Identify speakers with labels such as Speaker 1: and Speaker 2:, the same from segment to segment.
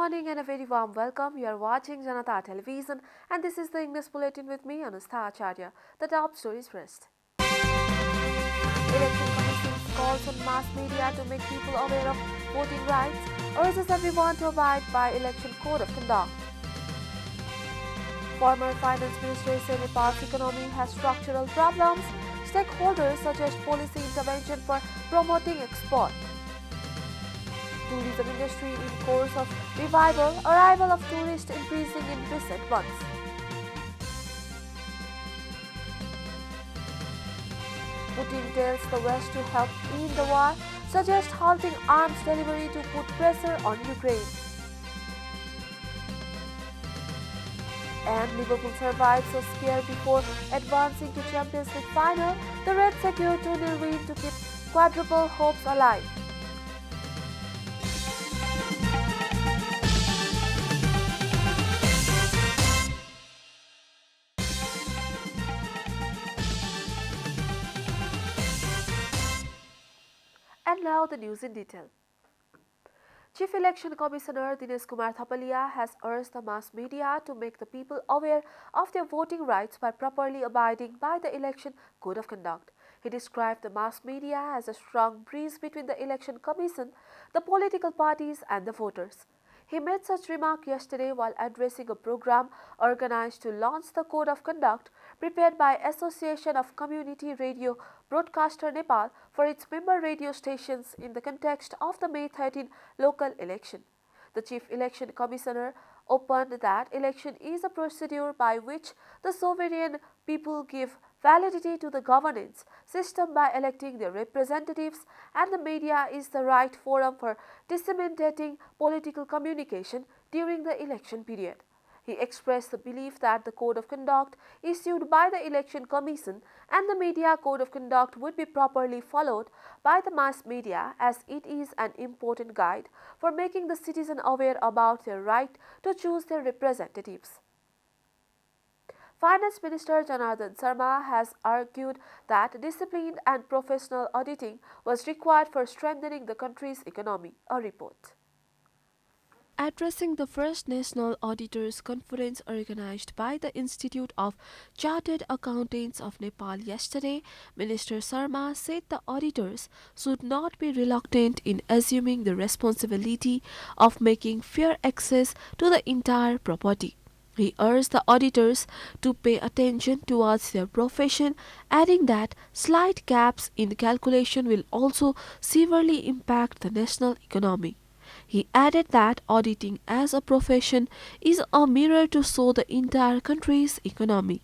Speaker 1: morning and a very warm welcome. You are watching JanataTelevision and this is the English Bulletin with me, Anustha Acharya. The top stories first. Election Commission calls on mass media to make people aware of voting rights, urges everyone to abide by Election Code of Conduct. Former Finance Minister said Nepal's economy has structural problems. Stakeholders suggest policy intervention for promoting export. Tourism industry in course of revival, arrival of tourists increasing in recent months. Putin tells the West to help end the war, suggests halting arms delivery to put pressure on Ukraine. And Liverpool survives a scare before advancing to Champions League final. The Reds secure 2-0 win to keep quadruple hopes alive. And now the news in detail. Chief Election Commissioner Dinesh Kumar Thapalia has urged the mass media to make the people aware of their voting rights by properly abiding by the Election Code of Conduct. He described the mass media as a strong bridge between the Election Commission, the political parties and the voters. He made such remark yesterday while addressing a program organized to launch the Code of Conduct prepared by Association of Community Radio Broadcaster Nepal for its member radio stations in the context of the May 13 local election. The Chief Election Commissioner opened that election is a procedure by which the sovereign people give validity to the governance system by electing their representatives, and the media is the right forum for disseminating political communication during the election period. He expressed the belief that the Code of Conduct issued by the Election Commission and the Media Code of Conduct would be properly followed by the mass media, as it is an important guide for making the citizen aware about their right to choose their representatives. Finance Minister Janata Sharma has argued that disciplined and professional auditing was required for strengthening the country's economy. A report. Addressing the first National Auditors Conference organized by the Institute of Chartered Accountants of Nepal yesterday, Minister Sharma said the auditors should not be reluctant in assuming the responsibility of making fair access to the entire property. He urged the auditors to pay attention towards their profession, adding that slight gaps in the calculation will also severely impact the national economy. He added that auditing as a profession is a mirror to show the entire country's economy.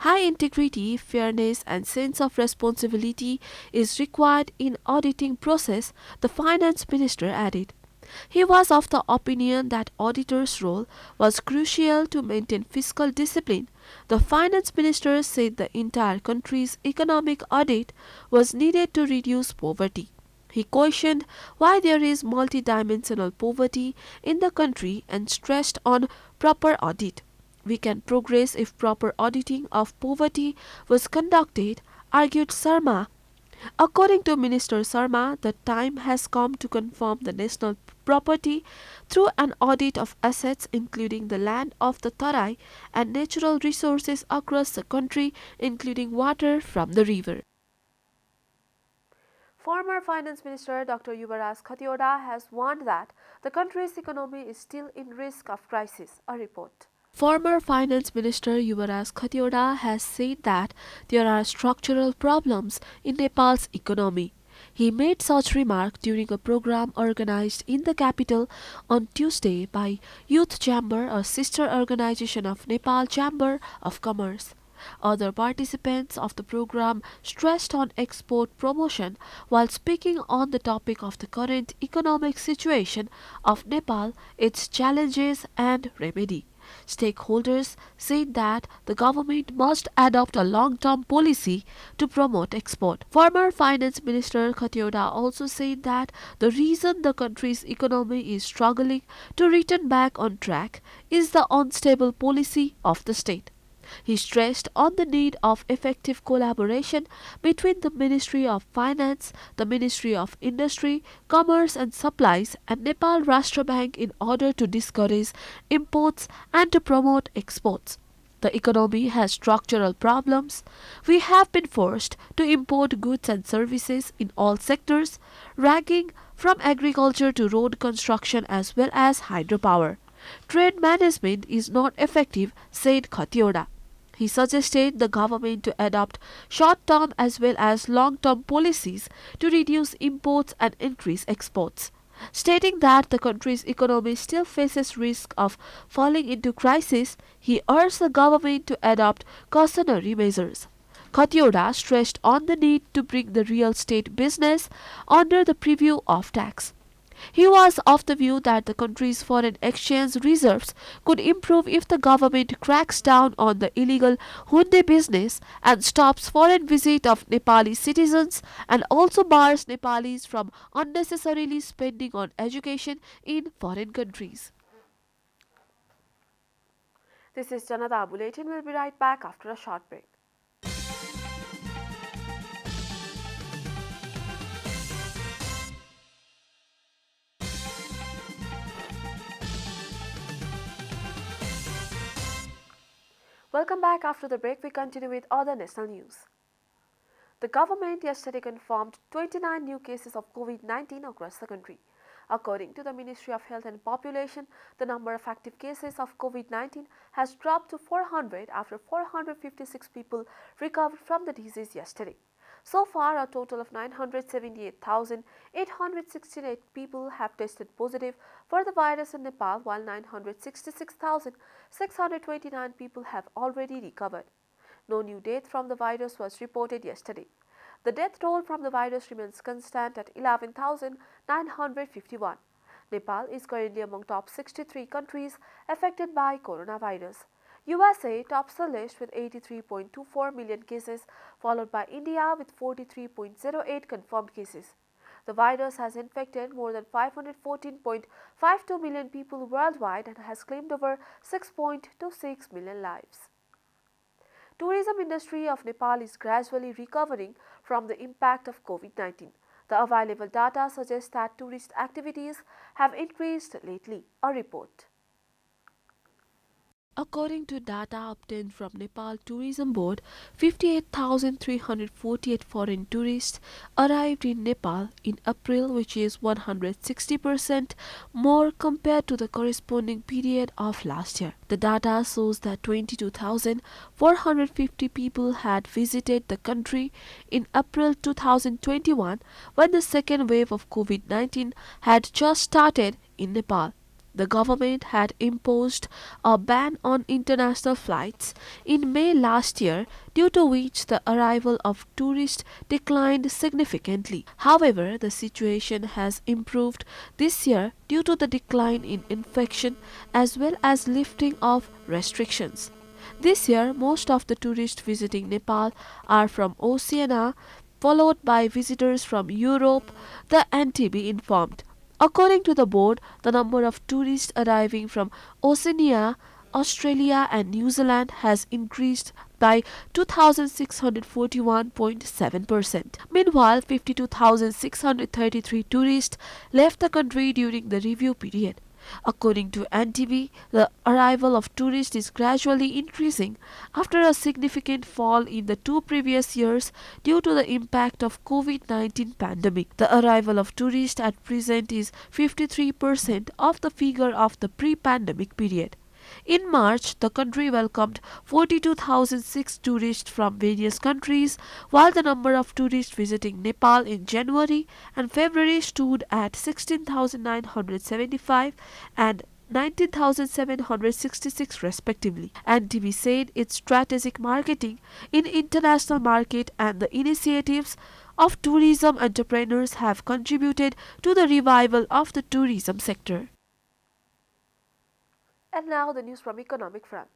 Speaker 1: High integrity, fairness and sense of responsibility is required in auditing process, the finance minister added. He was of the opinion that auditors' role was crucial to maintain fiscal discipline. The finance minister said the entire country's economic audit was needed to reduce poverty. He questioned why there is multidimensional poverty in the country and stressed on proper audit. We can progress if proper auditing of poverty was conducted, argued Sharma. According to Minister Sharma, the time has come to confirm the national property through an audit of assets including the land of the Tarai and natural resources across the country including water from the river. Former Finance Minister Dr. Yubaraj Khatioda has warned that the country's economy is still in risk of crisis. A report. Former Finance Minister Yubaraj Khatioda has said that there are structural problems in Nepal's economy. He made such remark during a program organized in the capital on Tuesday by Youth Chamber, a sister organization of Nepal Chamber of Commerce. Other participants of the program stressed on export promotion while speaking on the topic of the current economic situation of Nepal, its challenges and remedy. Stakeholders said that the government must adopt a long-term policy to promote export. Former Finance Minister Khatioda also said that the reason the country's economy is struggling to return back on track is the unstable policy of the state. He stressed on the need of effective collaboration between the Ministry of Finance, the Ministry of Industry, Commerce and Supplies, and Nepal Rashtra Bank in order to discourage imports and to promote exports. The economy has structural problems. We have been forced to import goods and services in all sectors, ranging from agriculture to road construction as well as hydropower. Trade management is not effective, said Khatioda. He suggested the government to adopt short-term as well as long-term policies to reduce imports and increase exports, stating that the country's economy still faces risk of falling into crisis. He urged the government to adopt cautionary measures. Khatioda stressed on the need to bring the real estate business under the purview of tax. He was of the view that the country's foreign exchange reserves could improve if the government cracks down on the illegal Hyundai business and stops foreign visit of Nepali citizens and also bars Nepalis from unnecessarily spending on education in foreign countries. This is Janata Bulletin. We'll be right back after a short break. Welcome back. After the break, we continue with other national news. The government yesterday confirmed 29 new cases of COVID-19 across the country. According to the Ministry of Health and Population, the number of active cases of COVID-19 has dropped to 400 after 456 people recovered from the disease yesterday. So far, a total of 978,868 people have tested positive for the virus in Nepal, while 966,629 people have already recovered. No new death from the virus was reported yesterday. The death toll from the virus remains constant at 11,951. Nepal is currently among top 63 countries affected by coronavirus. USA tops the list with 83.24 million cases, followed by India with 43.08 confirmed cases. The virus has infected more than 514.52 million people worldwide and has claimed over 6.26 million lives. Tourism industry of Nepal is gradually recovering from the impact of COVID-19. The available data suggests that tourist activities have increased lately. A report. According to data obtained from Nepal Tourism Board, 58,348 foreign tourists arrived in Nepal in April, which is 160% more compared to the corresponding period of last year. The data shows that 22,450 people had visited the country in April 2021 when the second wave of COVID-19 had just started in Nepal. The government had imposed a ban on international flights in May last year, due to which the arrival of tourists declined significantly. However, the situation has improved this year due to the decline in infection as well as lifting of restrictions. This year, most of the tourists visiting Nepal are from Oceania, followed by visitors from Europe, the NTB informed. According to the board, the number of tourists arriving from Oceania, Australia and New Zealand has increased by 2,641.7%. Meanwhile, 52,633 tourists left the country during the review period. According to NTB, the arrival of tourists is gradually increasing after a significant fall in the two previous years due to the impact of COVID-19 pandemic. The arrival of tourists at present is 53% of the figure of the pre-pandemic period. In March, the country welcomed 42,006 tourists from various countries, while the number of tourists visiting Nepal in January and February stood at 16,975 and 19,766 respectively. NTB said its strategic marketing in international market and the initiatives of tourism entrepreneurs have contributed to the revival of the tourism sector. And now the news from economic front.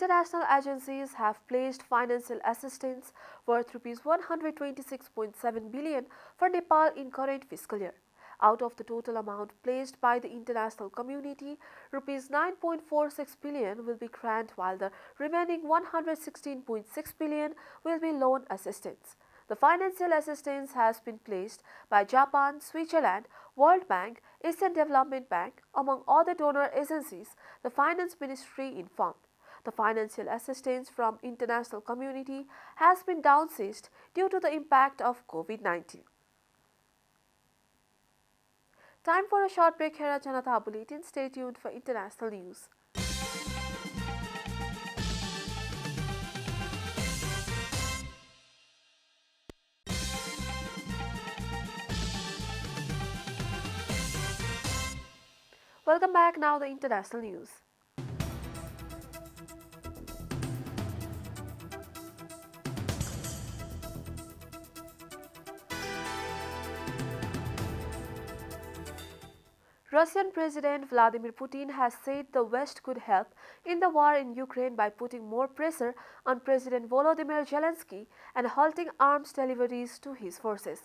Speaker 1: international agencies have pledged financial assistance worth Rs 126.7 billion for Nepal in current fiscal year. Out of the total amount pledged by the international community, Rs 9.46 billion will be grant while the remaining 116.6 billion will be loan assistance. The financial assistance has been pledged by Japan, Switzerland, World Bank, Asian Development Bank, among other donor agencies, the Finance Ministry informed. The financial assistance from international community has been downsized due to the impact of COVID-19. Time for a short break here at Janata Bulletin. Stay tuned for international news. Welcome back. Now the international news. Russian President Vladimir Putin has said the West could help in the war in Ukraine by putting more pressure on President Volodymyr Zelensky and halting arms deliveries to his forces.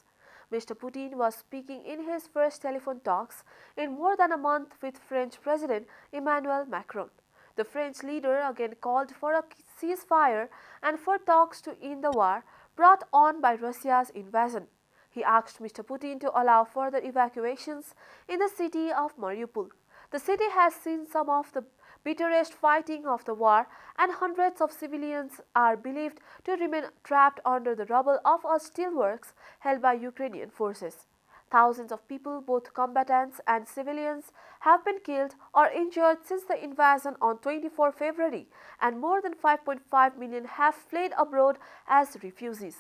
Speaker 1: Mr. Putin was speaking in his first telephone talks in more than a month with French President Emmanuel Macron. The French leader again called for a ceasefire and for talks to end the war brought on by Russia's invasion. He asked Mr. Putin to allow further evacuations in the city of Mariupol. The city has seen some of the bitterest fighting of the war, and hundreds of civilians are believed to remain trapped under the rubble of a steelworks held by Ukrainian forces. Thousands of people, both combatants and civilians, have been killed or injured since the invasion on 24 February, and more than 5.5 million have fled abroad as refugees.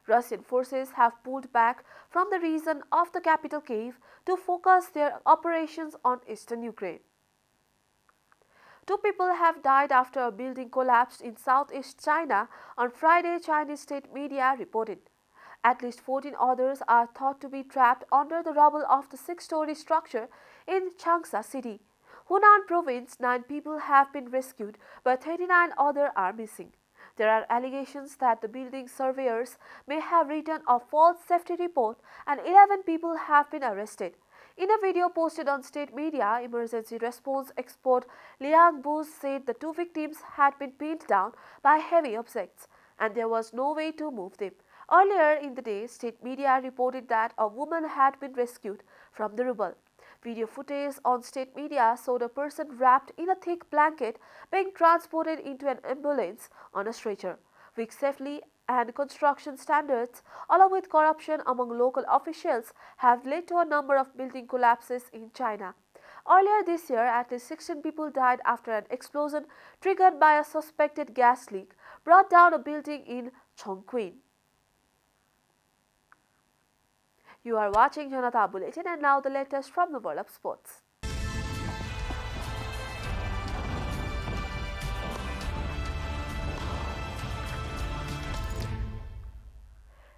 Speaker 1: Russian forces have pulled back from the region of the capital Kyiv to focus their operations on eastern Ukraine. Two people have died after a building collapsed in southeast China on Friday, Chinese state media reported. At least 14 others are thought to be trapped under the rubble of the six-story structure in Changsha city. Hunan province, 9 people have been rescued, but 39 others are missing. There are allegations that the building surveyors may have written a false safety report and 11 people have been arrested. In a video posted on state media, emergency response expert Liang Bu said the 2 victims had been pinned down by heavy objects and there was no way to move them. Earlier in the day, state media reported that a woman had been rescued from the rubble. Video footage on state media showed a person wrapped in a thick blanket being transported into an ambulance on a stretcher. Weak safety and construction standards, along with corruption among local officials, have led to a number of building collapses in China. Earlier this year, at least 16 people died after an explosion triggered by a suspected gas leak brought down a building in Chongqing. You are watching Janata Bulletin, and now the latest from the world of sports.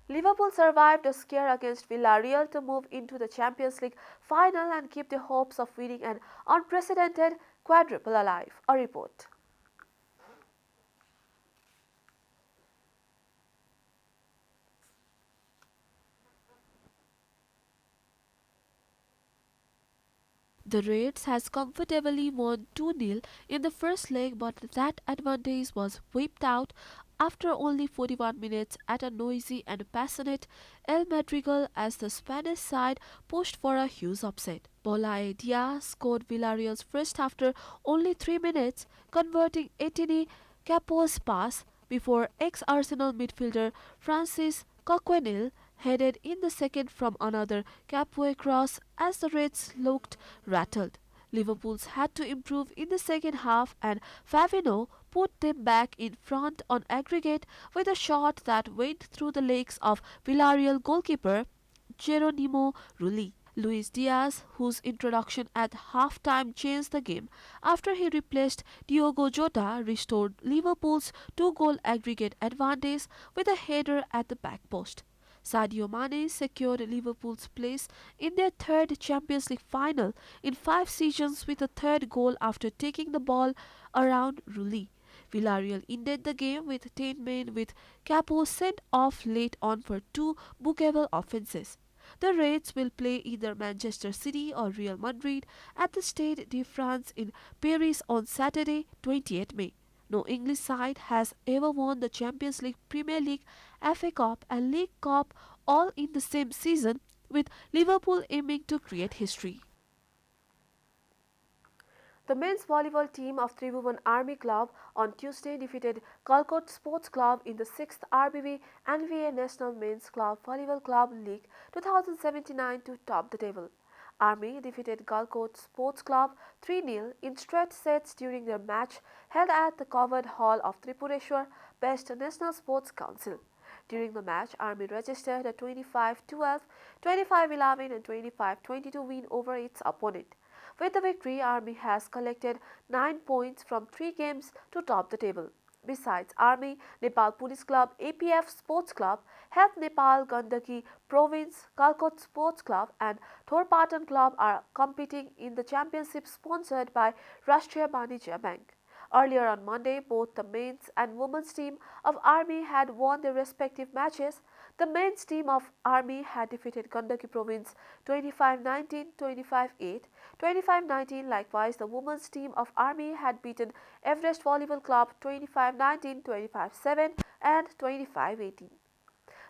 Speaker 1: Liverpool survived a scare against Villarreal to move into the Champions League final and keep the hopes of winning an unprecedented quadruple alive. A report. The Reds has comfortably won 2-0 in the first leg, but that advantage was wiped out after only 41 minutes at a noisy and passionate El Madrigal as the Spanish side pushed for a huge upset. Boulaye Dia scored Villarreal's first after only 3 minutes, converting Etienne Capo's pass before ex-Arsenal midfielder Francis Coquenil headed in the second from another Capoe cross as the Reds looked rattled. Liverpool's had to improve in the second half and Fabinho put them back in front on aggregate with a shot that went through the legs of Villarreal goalkeeper Geronimo Rulli. Luis Diaz, whose introduction at half-time changed the game after he replaced Diogo Jota, restored Liverpool's 2-goal aggregate advantage with a header at the back post. Sadio Mane secured Liverpool's place in their third Champions League final in 5 seasons with a third goal after taking the ball around Rulli. Villarreal ended the game with 10 men with Capo sent off late on for two bookable offences. The Reds will play either Manchester City or Real Madrid at the Stade de France in Paris on Saturday, 28 May. No English side has ever won the Champions League, Premier League, FA Cup, and League Cup all in the same season, with Liverpool aiming to create history. The men's volleyball team of Tribhuvan Army Club on Tuesday defeated Calcutta Sports Club in the 6th RBB NVA National Men's Club Volleyball Club League 2079 to top the table. Army defeated Calcutta Sports Club 3-0 in straight sets during their match held at the covered hall of Tripureshwar-based National Sports Council. During the match, Army registered a 25-12, 25-11 and 25-22 win over its opponent. With the victory, Army has collected 9 points from 3 games to top the table. Besides Army, Nepal Police Club, APF Sports Club, Health Nepal Gandaki Province, Calcutta Sports Club and Thorpatan Club are competing in the championship sponsored by Rashtriya Banijya Bank. Earlier on Monday, both the men's and women's team of Army had won their respective matches. The men's team of Army had defeated Gandaki Province 25-19, 25-8, 25-19. Likewise, the women's team of Army had beaten Everest Volleyball Club 25-19, 25-7 and 25-18.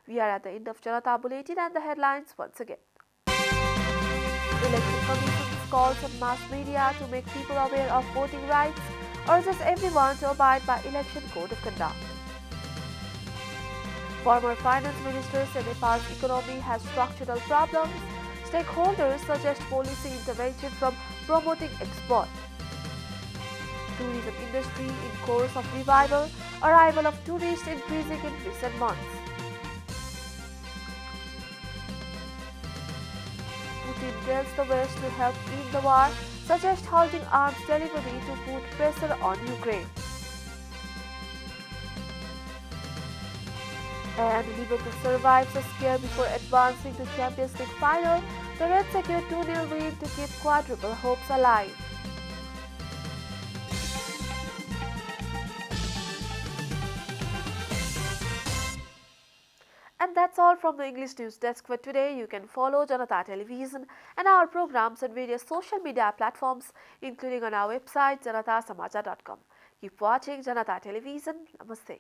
Speaker 1: We are at the end of Janata Bulletin and the headlines once again. Election Commission's calls on mass media to make people aware of voting rights urges everyone to abide by Election Code of Conduct. Former finance minister said Nepal's economy has structural problems. Stakeholders suggest policy intervention from promoting export. Tourism industry in course of revival. Arrival of tourists increasing in recent months. Putin tells the West to help end the war, suggests halting arms delivery to put pressure on Ukraine. And Liverpool survives a scare before advancing to Champions League final. The Reds secured 2-0 win to keep quadruple hopes alive. And that's all from the English News Desk for today. You can follow Janata Television and our programs on various social media platforms, including on our website janatasamachar.com. Keep watching Janata Television. Namaste.